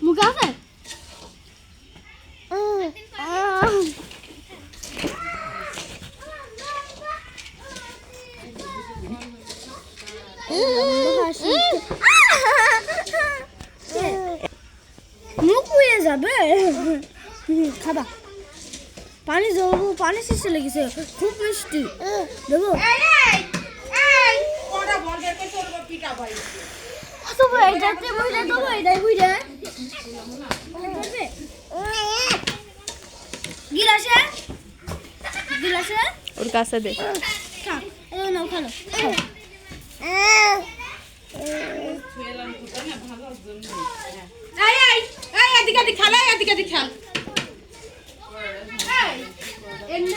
মুখে আছে মুখ পুড়ে যাবে খাবা পানি দেবো পানি শেষে লেগেছে খুব মিষ্টি দেবো গিলাসে গিলাসে ওর কাছে দে নাও খালো এদিকে খেলা এদিকে খেল এমনি